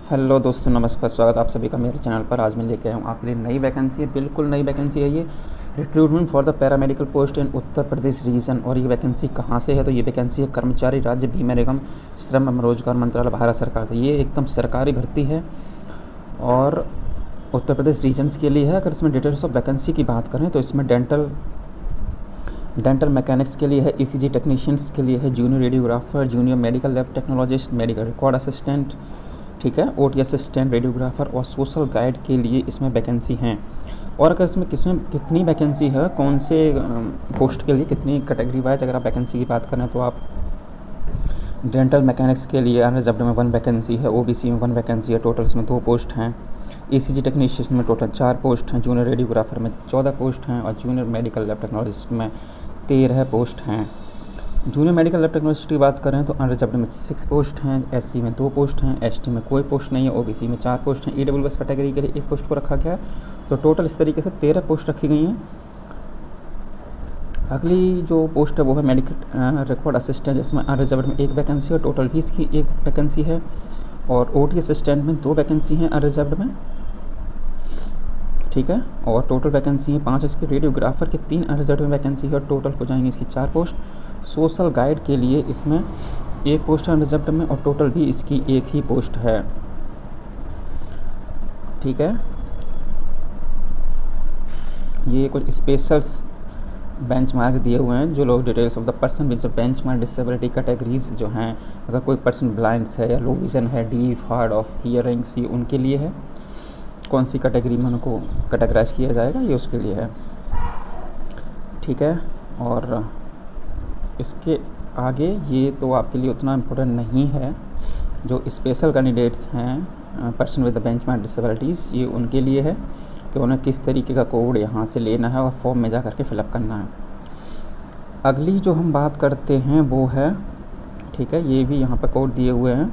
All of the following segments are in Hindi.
हेलो दोस्तों, नमस्कार। स्वागत आप सभी का मेरे चैनल पर। आज मैं लेके आया हूँ आपके लिए नई वैकेंसी है, बिल्कुल नई वैकेंसी है ये। Recruitment for the paramedical post in Uttar Pradesh region. और ये वैकेंसी कहाँ से है? तो ये वैकेंसी है कर्मचारी राज्य बीमा निगम, श्रम एवं रोजगार मंत्रालय, भारत सरकार से। ये एकदम सरकारी भर्ती है और उत्तर प्रदेश रीजन्स के लिए है। अगर इसमें डिटेल्स ऑफ वैकेंसी की बात करें तो इसमें डेंटल मैकेनिक्स के लिए है, ईसीजी टेक्नीशियंस के लिए है, junior radiographer, junior medical lab technologist, medical record assistant, ठीक है, ओटी असिस्टेंट, रेडियोग्राफर और सोशल गाइड के लिए इसमें वैकेंसी हैं। और अगर इसमें कितनी वैकेंसी है, कौन से पोस्ट के लिए कितनी कैटेगरी वाइज अगर आप वैकेंसी की बात करें तो आप डेंटल मैकेनिक्स के लिए अनरिजर्व्ड में 1 वैकेंसी है, ओबीसी में 1 वैकेंसी है, टोटल इसमें 2 पोस्ट हैं। ईसीजी टेक्नीशियन में टोटल 4 पोस्ट हैं, जूनियर रेडियोग्राफर में 14 पोस्ट हैं और जूनियर मेडिकल लैब टेक्नोलॉजिस्ट में 13 पोस्ट हैं। जूनियर मेडिकल लैब टेक्नोलॉजिस्ट की बात करें तो अनरिजर्व्ड में 6 पोस्ट हैं, एससी में 2 पोस्ट हैं, एसटी में कोई पोस्ट नहीं है, ओबीसी में 4 पोस्ट हैं, ईडब्ल्यूएस कैटेगरी के लिए 1 पोस्ट को रखा गया है। तो टोटल इस तरीके से 13 पोस्ट रखी गई हैं। अगली जो पोस्ट है वो है मेडिकल रिकॉर्ड असिस्टेंट, जिसमें अनरिजर्व्ड में 1 वैकेंसी है, टोटल 20 की 1 वैकेंसी है। और ओटी असिस्टेंट में 2 वैकेंसी हैं अनरिजर्व्ड में, ठीक है, और टोटल वैकेंसी है 5 इसकी। रेडियोग्राफर के 3 अनरिजर्व्ड में वैकेंसी है और टोटल हो जाएंगी इसकी 4 पोस्ट। सोशल गाइड के लिए इसमें 1 पोस्ट है अनरिजर्व्ड में और टोटल भी इसकी 1 ही पोस्ट है, ठीक है। ये कुछ स्पेशल्स बेंचमार्क दिए हुए हैं, जो लोग details of the person with benchmark disability categories जो हैं, अगर कोई पर्सन ब्लाइंड्स है या लो विजन है, डीफ, हार्ड ऑफ हियरिंग्स, ये उनके लिए है। कौन सी कैटेगरी में उनको कैटेगराइज किया जाएगा ये उसके लिए है, ठीक है। और इसके आगे ये तो आपके लिए उतना इम्पोर्टेंट नहीं है। जो स्पेशल कैंडिडेट्स हैं, person with the benchmark disabilities, ये उनके लिए है कि उन्हें किस तरीके का कोड यहाँ से लेना है और फॉर्म में जा करके फिलअप करना है। अगली जो हम बात करते हैं वो है, ठीक है, ये भी यहाँ पर कोड दिए हुए हैं,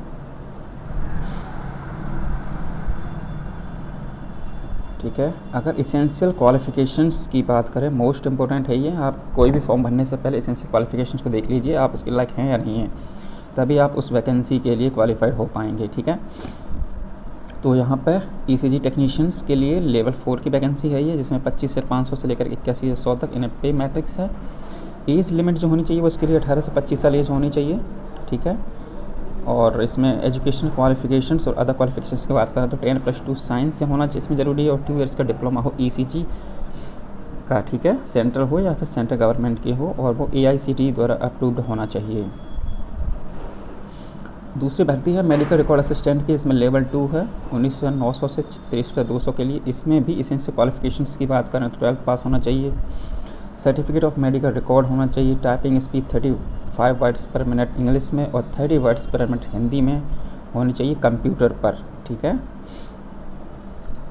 ठीक है। अगर इसेंशियल क्वालिफ़िकेशंस की बात करें, मोस्ट इम्पोर्टेंट है ये। आप कोई भी फॉर्म भरने से पहले इसेंशियल क्वालिफ़िकेशंस को देख लीजिए, आप उसके लायक हैं या नहीं हैं, तभी आप उस वैकेंसी के लिए क्वालिफाइड हो पाएंगे, ठीक है। तो यहाँ पर ईसीजी टेक्नीशियंस के लिए लेवल 4 की वैकेंसी है ये, जिसमें 25 से 500 से लेकर 81 से 100 तक इन्हें पे मैट्रिक्स है। एज लिमिट जो होनी चाहिए वो इसके लिए 18 से 25 साल एज होनी चाहिए, ठीक है। और इसमें एजुकेशन क्वालिफिकेशंस और अदर क्वालिफिकेशंस की बात करें तो 10+2 साइंस से होना चाहिए इसमें ज़रूरी है, और 2 ईयर्स का डिप्लोमा हो ईसीजी का, ठीक है, सेंट्रल हो या फिर सेंट्रल गवर्नमेंट के हो, और वो एआईसीटीई द्वारा अप्रूव्ड होना चाहिए। दूसरी भर्ती है मेडिकल रिकॉर्ड असिस्टेंट की, इसमें लेवल 2 है, 19,900 से 23,200 के लिए। इसमें भी इसेंशियल क्वालिफिकेशंस की बात करें तो 12th पास होना चाहिए, सर्टिफिकेट ऑफ मेडिकल रिकॉर्ड होना चाहिए, टाइपिंग स्पीड 35 वर्ड्स पर मिनट इंग्लिश में और 30 वर्ड्स पर मिनट हिंदी में होनी चाहिए कंप्यूटर पर, ठीक है।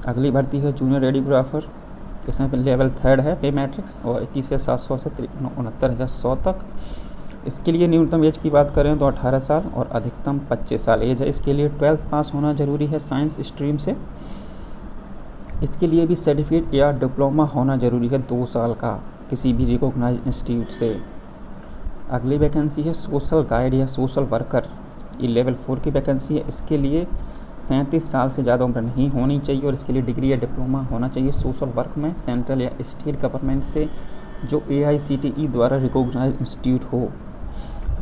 अगली भर्ती है जूनियर रेडियोग्राफर, इसमें लेवल 3 है, पे मैट्रिक्स, और 21,700 से 69,100 तक। इसके लिए न्यूनतम एज की बात करें तो 18 साल और अधिकतम 25 साल एज है। इसके लिए 12th पास होना ज़रूरी है साइंस स्ट्रीम से। इसके लिए भी सर्टिफिकेट या डिप्लोमा होना ज़रूरी है 2 साल का किसी भी रिकॉग्नाइज्ड इंस्टीट्यूट से। अगली वैकेंसी है सोशल गाइड या सोशल वर्कर, ये लेवल 4 की वैकेंसी है। इसके लिए 37 साल से ज़्यादा उम्र नहीं होनी चाहिए और इसके लिए डिग्री या डिप्लोमा होना चाहिए सोशल वर्क में सेंट्रल या स्टेट गवर्नमेंट से, जो एआईसीटीई द्वारा रिकॉग्नाइज्ड इंस्टीट्यूट हो,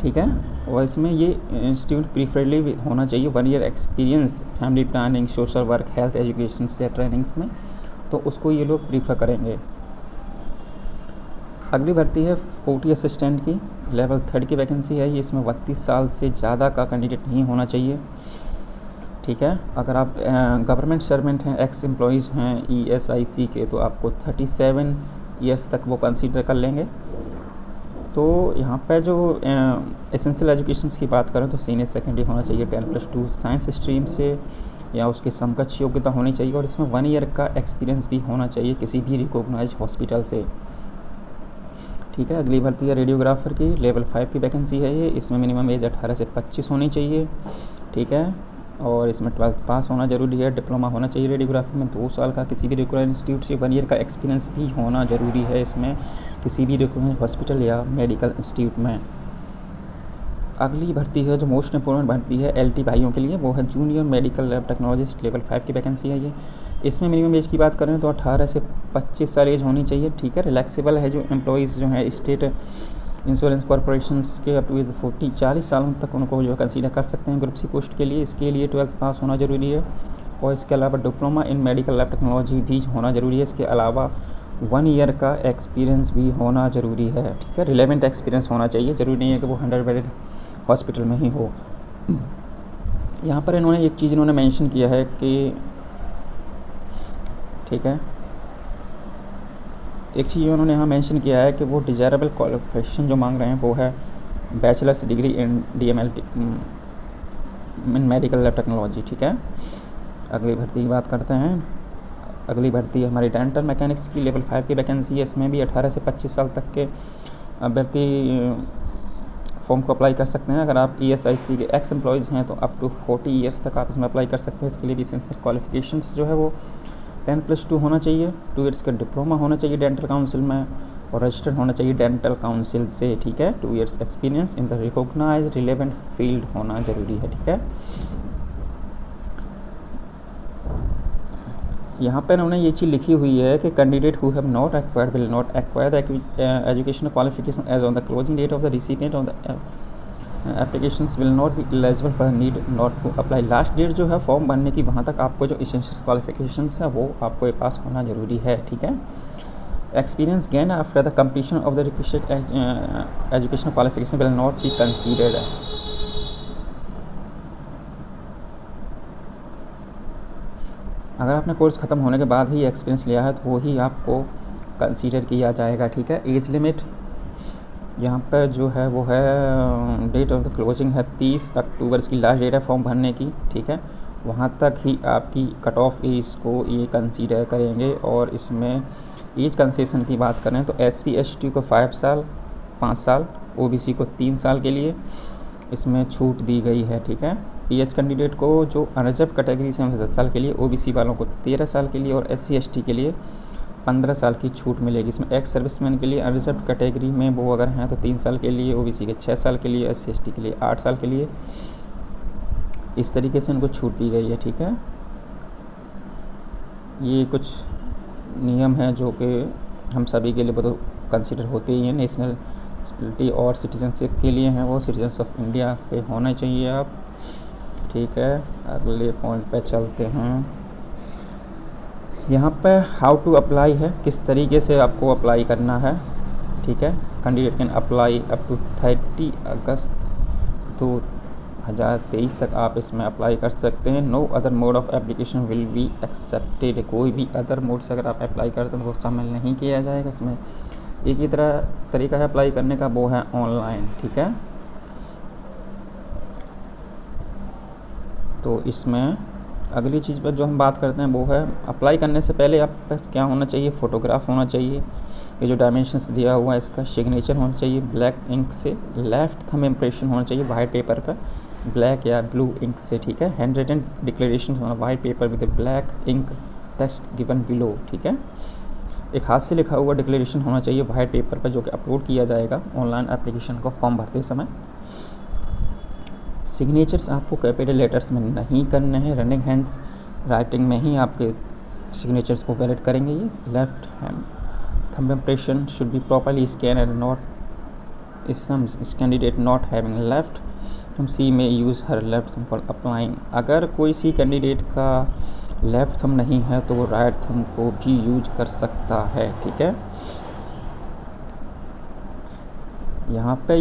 ठीक है। और इसमें ये इंस्टीट्यूट प्रीफरेबली होना चाहिए 1 year experience family planning, social work, health education से ट्रेनिंग्स में, तो उसको ये लोग प्रीफर करेंगे। अगली भर्ती है ओटी असिस्टेंट की, लेवल 3 की वैकेंसी है ये। इसमें 32 साल से ज़्यादा का कैंडिडेट नहीं होना चाहिए, ठीक है। अगर आप गवर्नमेंट सर्वेंट हैं, एक्स एम्प्लॉयज़ हैं ईएसआईसी के, तो आपको 37 ईयर्स तक वो कंसीडर कर लेंगे। तो यहाँ पे जो एसेंशियल एजुकेशंस की बात करें तो सीनियर सेकेंडरी होना चाहिए 10+2 साइंस स्ट्रीम से या उसके समकक्ष योग्यता होनी चाहिए, और इसमें 1 ईयर का एक्सपीरियंस भी होना चाहिए किसी भी रिकॉग्नाइज्ड हॉस्पिटल से, ठीक है। अगली भर्ती है रेडियोग्राफर की, लेवल 5 की वैकेंसी है ये। इसमें मिनिमम एज 18 से 25 होनी चाहिए, ठीक है। और इसमें 12th पास होना ज़रूरी है, डिप्लोमा होना चाहिए रेडियोग्राफी में 2 साल का किसी भी रिकॉग्नाइज्ड इंस्टीट्यूट से, 1 ईयर का एक्सपीरियंस भी होना ज़रूरी है इसमें किसी भी रिकॉग्नाइज्ड हॉस्पिटल या मेडिकल इंस्टीट्यूट में। अगली भर्ती है जो मोस्ट इम्पोर्टेंट भर्ती है LT भाइयों के लिए, वो है junior medical lab technologist level 5 की वैकेंसी है ये। इसमें मिनिमम एज की बात करें तो 18 से 25 साल एज होनी चाहिए, ठीक है। रिलैक्सेबल है, जो एम्प्लॉयज़ जो है स्टेट इंश्योरेंस कॉर्पोरेशंस के अप टू 40 सालों तक उनको जो कंसीडर कर सकते हैं ग्रुप सी पोस्ट के लिए। इसके लिए 12th पास होना ज़रूरी है, और इसके अलावा diploma in medical lab technology भी होना ज़रूरी है। इसके अलावा 1 ईयर का एक्सपीरियंस भी होना ज़रूरी है, ठीक है। रिलेवेंट एक्सपीरियंस होना चाहिए, ज़रूरी नहीं है कि वो 100 बेडेड हॉस्पिटल में ही हो। यहाँ पर इन्होंने एक चीज़ इन्होंने मेंशन किया है कि, ठीक है, एक चीज़ उन्होंने यहाँ मेंशन किया है कि वो डिज़ायरेबल क्वालिफिकेशन जो मांग रहे हैं वो है bachelors degree in DML in medical lab technology, ठीक है। अगली भर्ती की बात करते हैं। अगली भर्ती है हमारी डेंटल मैकेनिक्स की लेवल 5 की वैकेंसी है। इसमें भी 18 से 25 साल तक के अभ्यर्थी फॉर्म को अप्लाई कर सकते हैं। अगर आप ESIC के एक्स एम्प्लॉयज़ हैं तो अप टू 40 ईयर्स तक आप इसमें अप्लाई कर सकते हैं। इसके लिए भी एसेंशियल क्वालिफिकेशंस जो है वो 10+2 होना चाहिए, 2 ईयर्स का डिप्लोमा होना चाहिए डेंटल काउंसिल में, और रजिस्टर्ड होना चाहिए डेंटल काउंसिल से, ठीक है। 2 years experience in the recognised relevant field होना ज़रूरी है, ठीक है। यहाँ पर उन्होंने ये चीज़ लिखी हुई है कि candidate who have not acquired will not acquire the educational qualification as on the closing date of the recipient of the applications will not be eligible for need not to apply. Last date जो है फॉर्म भरने की, वहाँ तक आपको जो एसेंशियल क्वालिफिकेशंस है वो आपको पास होना ज़रूरी है, ठीक है। Experience gain after the completion of the requested educational qualification will not be considered. अगर आपने कोर्स ख़त्म होने के बाद ही एक्सपीरियंस लिया है तो वो ही आपको कंसीडर किया जाएगा, ठीक है। एज लिमिट यहाँ पर जो है वो है डेट ऑफ द क्लोजिंग है 30 अक्टूबर, इसकी लास्ट डेट है फॉर्म भरने की, ठीक है। वहाँ तक ही आपकी कट ऑफ एज को ये कंसीडर करेंगे। और इसमें एज कंसेशन की बात करें तो SC ST को 5 साल, OBC को 3 साल के लिए इसमें छूट दी गई है, ठीक है। PH कैंडिडेट को जो अनरिजर्व कैटेगरी से 10 साल के लिए, OBC वालों को 13 साल के लिए, और SC ST के लिए 15 साल की छूट मिलेगी। इसमें एक्स सर्विसमैन के लिए अनरिजर्व कैटेगरी में वो अगर हैं तो 3 साल के लिए, OBC के 6 साल के लिए, SC ST के लिए 8 साल के लिए, इस तरीके से उनको छूट दी गई है, ठीक है। ये कुछ नियम हैं जो कि हम सभी के लिए बहुत कंसिडर होते ही हैं। नेशनलिटी और सिटीजनशिप के लिए हैं, वो सिटीजन्स ऑफ इंडिया के होने चाहिए आप, ठीक है। अगले पॉइंट पे चलते हैं। यहाँ पे हाउ टू अप्लाई है, किस तरीके से आपको अप्लाई करना है, ठीक है। Candidate can apply up to 30 August 2023 तक आप इसमें अप्लाई कर सकते हैं। No other mode of application will be accepted. कोई भी अदर मोड से अगर आप अप्लाई करते हैं तो वो शामिल नहीं किया जाएगा इसमें। एक ही तरीका है अप्लाई करने का, वो है ऑनलाइन, ठीक है। तो इसमें अगली चीज़ पर जो हम बात करते हैं वो है अप्लाई करने से पहले आप पास क्या होना चाहिए, फ़ोटोग्राफ होना चाहिए, ये जो डायमेंशंस दिया हुआ है इसका सिग्नेचर होना चाहिए ब्लैक इंक से, लेफ़्ट थंब इम्प्रेशन होना चाहिए वाइट पेपर पर ब्लैक या ब्लू इंक से, ठीक है। हैंड रिटन डिक्लेरेशन होना white paper with black ink text given below, ठीक है। एक हाथ से लिखा हुआ डिक्लेरेशन होना चाहिए वाइट पेपर पर जो कि अपलोड किया जाएगा ऑनलाइन एप्लीकेशन को फॉर्म भरते समय। सिग्नेचर्स आपको कैपिटल लेटर्स में नहीं करने हैं, रनिंग हैंड्स राइटिंग में ही आपके सिग्नेचर्स को वैलिड करेंगे ये। Left hand thumb impression should be properly scan and not is candidate not having left thumb she may use her left thumb for applying. अगर कोई सी कैंडिडेट का लेफ्ट थंब नहीं है तो वो राइट थंब को भी यूज कर सकता है, ठीक है। यहाँ पे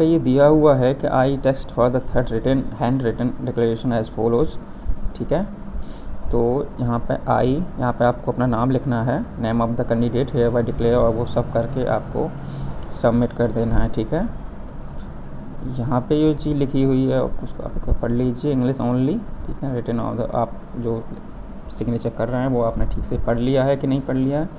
ये दिया हुआ है कि I test for the third written hand written declaration as follows, ठीक है। तो यहाँ पे आपको अपना नाम लिखना है, name of the candidate hereby declare, और वो सब करके आपको सबमिट कर देना है, ठीक है। यहाँ पे ये चीज़ लिखी हुई है उसको आप पढ़ लीजिए, इंग्लिश ओनली, ठीक है। रिटन ऑफ द आप जो सिग्नेचर कर रहे हैं वो आपने ठीक से पढ़ लिया है कि नहीं पढ़ लिया है,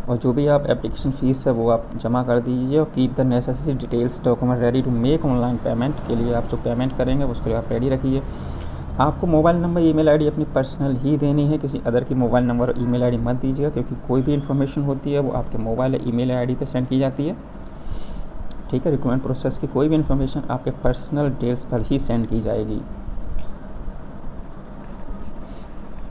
और जो भी आप एप्लीकेशन फ़ीस है वो आप जमा कर दीजिए। और keep the necessary details document ready to make online payment के लिए आप जो पेमेंट करेंगे उसके लिए आप रेडी रखिए। आपको मोबाइल नंबर ईमेल आईडी अपनी पर्सनल ही देनी है, किसी अदर की मोबाइल नंबर और ईमेल आईडी मत दीजिएगा, क्योंकि कोई भी इन्फॉर्मेशन होती है वो आपके मोबाइल या ईमेल आईडी पे सेंड की जाती है। ठीक है, रिक्रूटमेंट प्रोसेस की कोई भी इन्फॉर्मेशन आपके पर्सनल डिटेल्स पर ही सेंड की जाएगी।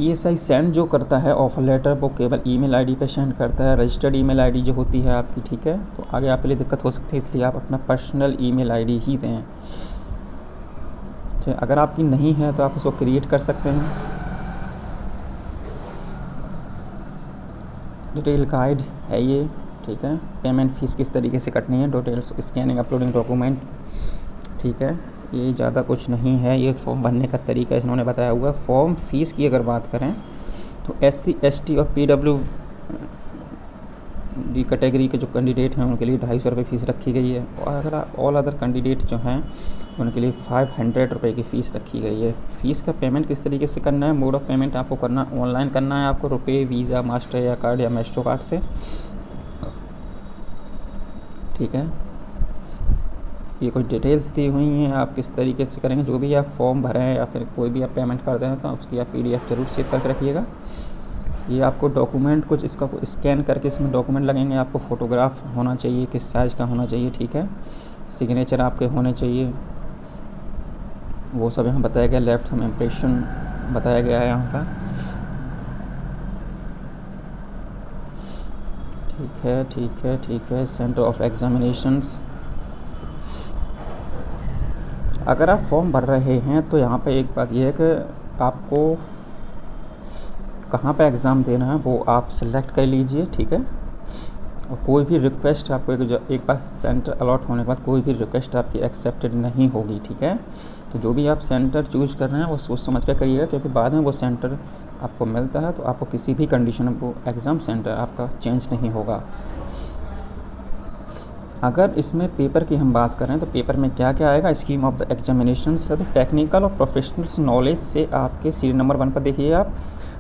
ESI सेंड जो करता है ऑफर लेटर वो केवल ईमेल आईडी पे सेंड करता है, रजिस्टर्ड ईमेल आईडी जो होती है आपकी। ठीक है, तो आगे आपके लिए दिक्कत हो सकती है, इसलिए आप अपना पर्सनल ईमेल आईडी ही दें। ठीक, अगर आपकी नहीं है तो आप उसको क्रिएट कर सकते हैं। डिटेल गाइड है ये। ठीक है, पेमेंट फ़ीस किस तरीके से कटनी है, डिटेल्स, स्कैनिंग, अपलोडिंग डॉक्यूमेंट। ठीक है, ये ज़्यादा कुछ नहीं है, ये फॉर्म भरने का तरीका इन्होंने बताया हुआ। फॉर्म फ़ीस की अगर बात करें तो SC ST और PWD कैटेगरी के जो कैंडिडेट हैं उनके लिए 250 रुपये फ़ीस रखी गई है, और अगर ऑल अदर कैंडिडेट जो हैं उनके लिए 500 रुपये की फ़ीस रखी गई है। फ़ीस का पेमेंट किस तरीके से करना है, मोड ऑफ पेमेंट आपको करना ऑनलाइन करना है, आपको रुपये, वीज़ा, मास्टर या कार्ड या मैस्ट्रो कार्ड से। ठीक है, ये कुछ डिटेल्स दी हुई हैं, आप किस तरीके से करेंगे। जो भी आप फॉर्म भरें या फिर कोई भी आप पेमेंट कर दें तो उसकी आप PDF ज़रूर सेव करके रखिएगा। ये आपको डॉक्यूमेंट कुछ इसका स्कैन करके इसमें डॉक्यूमेंट लगेंगे, आपको फ़ोटोग्राफ होना चाहिए, किस साइज़ का होना चाहिए। ठीक है, सिग्नेचर आपके होने चाहिए, वो सब यहाँ बताया गया। लेफ्ट हम इम्प्रेशन बताया गया है यहाँ का। ठीक है, ठीक है, ठीक है। सेंटर ऑफ एग्जामिनेशंस, अगर आप फॉर्म भर रहे हैं तो यहाँ पे एक बात यह है कि आपको कहाँ पे एग्ज़ाम देना है वो आप सेलेक्ट कर लीजिए। ठीक है, और कोई भी रिक्वेस्ट आपको एक बार सेंटर अलॉट होने के बाद कोई भी रिक्वेस्ट आपकी एक्सेप्टेड नहीं होगी। ठीक है, तो जो भी आप सेंटर चूज़ कर रहे हैं वो सोच समझ कर करिएगा, क्योंकि बाद में वो सेंटर आपको मिलता है तो आपको किसी भी कंडीशन में वो एग्ज़ाम सेंटर आपका चेंज नहीं होगा। अगर इसमें पेपर की हम बात करें तो पेपर में क्या क्या आएगा, स्कीम ऑफ द एग्जामिनेशन है। तो टेक्निकल और प्रोफेशनल्स नॉलेज से आपके सीरियल नंबर 1 पर देखिए आप,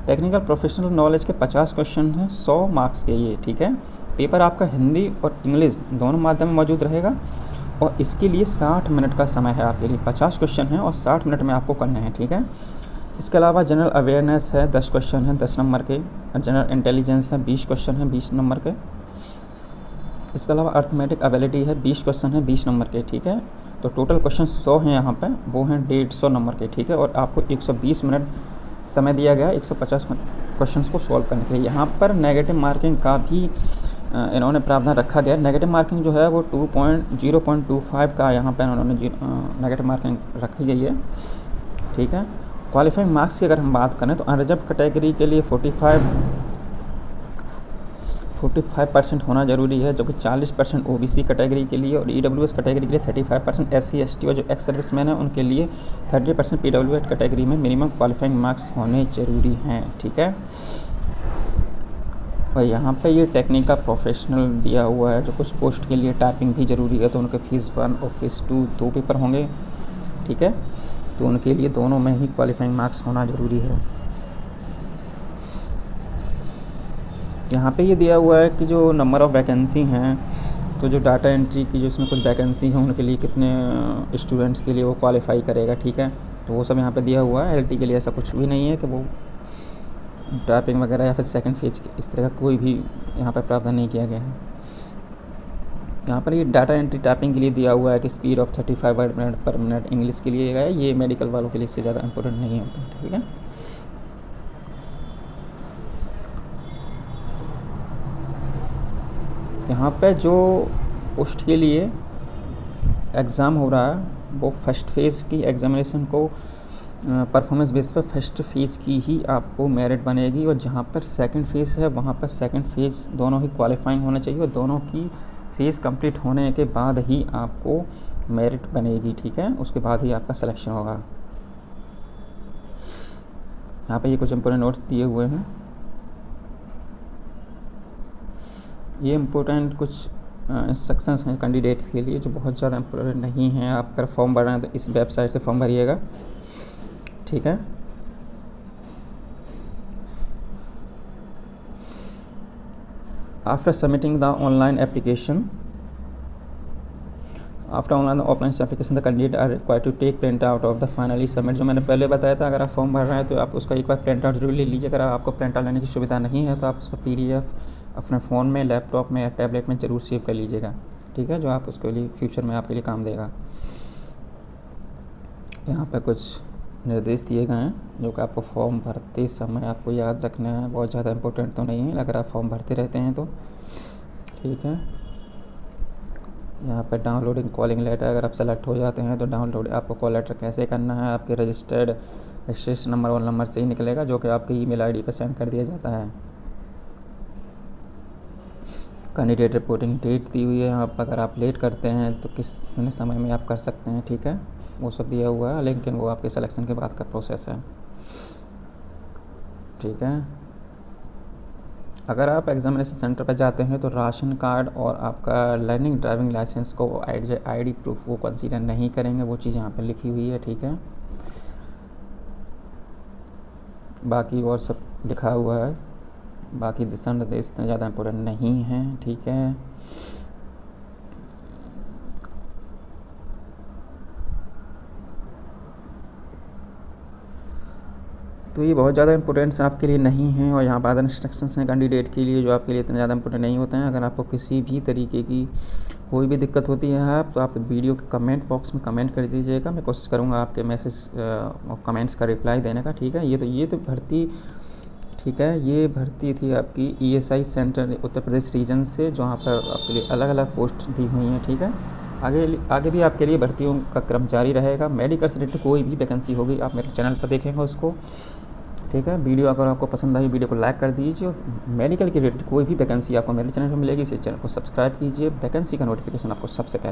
टेक्निकल प्रोफेशनल नॉलेज के 50 क्वेश्चन हैं, 100 मार्क्स के ये। ठीक है, पेपर आपका हिंदी और इंग्लिश दोनों माध्यम में मौजूद रहेगा, और इसके लिए 60 मिनट का समय है आपके लिए। 50 क्वेश्चन हैं और 60 मिनट में आपको करने हैं। ठीक है, इसके अलावा जनरल अवेयरनेस है, 10 क्वेश्चन हैं 10 नंबर के। जनरल इंटेलिजेंस है, 20 क्वेश्चन हैं 20 नंबर के। इसके अलावा अर्थमेटिक एबिलिटी है, 20 क्वेश्चन है 20 नंबर के। ठीक है, तो टोटल क्वेश्चन 100 हैं यहाँ पे, वो हैं 150 नंबर के। ठीक है, और आपको 120 मिनट समय दिया गया है 150 क्वेश्चंस को सॉल्व करने के लिए। यहाँ पर नेगेटिव मार्किंग का भी इन्होंने प्रावधान रखा गया है। नेगेटिव मार्किंग जो है वो 0.25 का यहाँ पर इन्होंने नेगेटिव मार्किंग रखी गई है। ठीक है, क्वालिफाइंग मार्क्स की अगर हम बात करें तो अनरिजर्व कैटेगरी के लिए 45% होना ज़रूरी है, जबकि 40% OBC कैटेगरी के लिए, और EWS कैटेगरी के लिए 35%, SC ST और जो एक्स सर्विसमैन है उनके लिए 30% PWD कैटेगरी में मिनिमम क्वालिफाइंग मार्क्स होने ज़रूरी हैं। ठीक है, और यहाँ पे ये टेक्निकल प्रोफेशनल दिया हुआ है, जो कुछ पोस्ट के लिए टाइपिंग भी ज़रूरी है, तो उनके फ़ीस 1 और फ़ीस 2 दो पेपर होंगे। ठीक है, तो उनके लिए दोनों में ही क्वालिफाइंग मार्क्स होना ज़रूरी है। यहाँ पे ये दिया हुआ है कि जो नंबर ऑफ़ वैकेंसी हैं, तो जो डाटा एंट्री की जो इसमें कुछ वैकेंसी हैं उनके लिए कितने स्टूडेंट्स के लिए वो क्वालिफाई करेगा। ठीक है, तो वो सब यहाँ पे दिया हुआ है। LT के लिए ऐसा कुछ भी नहीं है कि वो टाइपिंग वगैरह या फिर सेकंड फेज इस तरह का कोई भी यहाँ पर प्रावधान नहीं किया गया है। यहाँ पर ये डाटा एंट्री टाइपिंग के लिए दिया हुआ है कि स्पीड ऑफ 35 वर्ड पर मिनट इंग्लिश के लिए है। ये मेडिकल वालों के लिए इससे ज़्यादा इंपॉर्टेंट नहीं होता। ठीक है, यहाँ पे जो पोस्ट के लिए एग्ज़ाम हो रहा है वो फर्स्ट फेज़ की एग्ज़ामिनेशन को परफॉर्मेंस बेस पर फर्स्ट फेज़ की ही आपको मेरिट बनेगी, और जहाँ पर सेकंड फेज़ है वहाँ पर सेकंड फेज़ दोनों ही क्वालिफाइंग होना चाहिए, और दोनों की फेज़ कंप्लीट होने के बाद ही आपको मेरिट बनेगी। ठीक है, उसके बाद ही आपका सिलेक्शन होगा। यहाँ पे ये कुछ इंपॉर्टेंट नोट्स दिए हुए हैं। ये इम्पोर्टेंट कुछ इंस्ट्रक्शंस हैं कैंडिडेट्स के लिए जो बहुत ज़्यादा इम्पोर्टेंट नहीं हैं। आप अगर फॉर्म भर रहे हैं तो इस वेबसाइट से फॉर्म भरिएगा। ठीक है, after submitting the online application, after online offline application the candidate are required to take print out of the finally submit. जो मैंने पहले बताया था, अगर आप फॉर्म भर रहे हैं तो आप उसका एक बार प्रिंट आउट जरूर ले लीजिए। अगर आपको प्रिंट आउट लेने की सुविधा नहीं है तो आप उसका PDF अपने फ़ोन में, लैपटॉप में या टैबलेट में ज़रूर सेव कर लीजिएगा, ठीक है, जो आप उसके लिए फ्यूचर में आपके लिए काम देगा। यहाँ पर कुछ निर्देश दिए गए हैं जो कि आपको फॉर्म भरते समय आपको याद रखना है। बहुत ज़्यादा इंपॉर्टेंट तो नहीं है, अगर आप फॉर्म भरते रहते हैं तो, ठीक है। यहाँ पर डाउनलोडिंग कॉलिंग लेटर, अगर आप सेलेक्ट हो जाते हैं तो डाउनलोड आपको कॉल लेटर कैसे करना है, आपके रजिस्टर्ड रजिस्ट्रेशन नंबर और नंबर से ही निकलेगा, जो कि आपके ईमेल ID पर सेंड कर दिया जाता है। कैंडिडेट रिपोर्टिंग डेट दी हुई है यहाँ पर, अगर आप लेट करते हैं तो किस समय में आप कर सकते हैं, ठीक है, वो सब दिया हुआ है, लेकिन वो आपके सिलेक्शन के बाद का प्रोसेस है, ठीक है। अगर आप एग्जामिनेशन सेंटर पर जाते हैं तो राशन कार्ड और आपका लर्निंग ड्राइविंग लाइसेंस को ID प्रूफ वो कंसीडर नहीं करेंगे, वो चीज़ यहाँ पर लिखी हुई है, ठीक है। बाकी और सब लिखा हुआ है, बाकी दिशा निर्देश इतने ज़्यादा इम्पोर्टेंट नहीं हैं, ठीक है। तो ये बहुत ज़्यादा इंपॉर्टेंट्स आपके लिए नहीं हैं, और यहाँ पर अदर इंस्ट्रक्शंस हैं कैंडिडेट के लिए जो आपके लिए इतने ज़्यादा इंपॉर्टेंट नहीं होते हैं। अगर आपको किसी भी तरीके की कोई भी दिक्कत होती है तो आप वीडियो के कमेंट बॉक्स में कमेंट कर दीजिएगा, मैं कोशिश करूँगा आपके मैसेज और कमेंट्स का रिप्लाई देने का, ठीक है। ये तो भर्ती, ठीक है, ये भर्ती थी आपकी ESI सेंटर उत्तर प्रदेश रीजन से, जहाँ पर आपके लिए अलग अलग पोस्ट दी हुई हैं, ठीक है। आगे भी आपके लिए भर्तियों का क्रम जारी रहेगा। मेडिकल से रिलेटेड कोई भी वैकेंसी होगी आप मेरे चैनल पर देखेंगे उसको, ठीक है। वीडियो अगर आपको पसंद आई वीडियो को लाइक कर दीजिए, और मेडिकल के रिलेटेड कोई भी वैकेंसी आपको मेरे चैनल पर मिलेगी, इस चैनल को सब्सक्राइब कीजिए। वैकेंसी का नोटिफिकेशन आपको सबसे पहले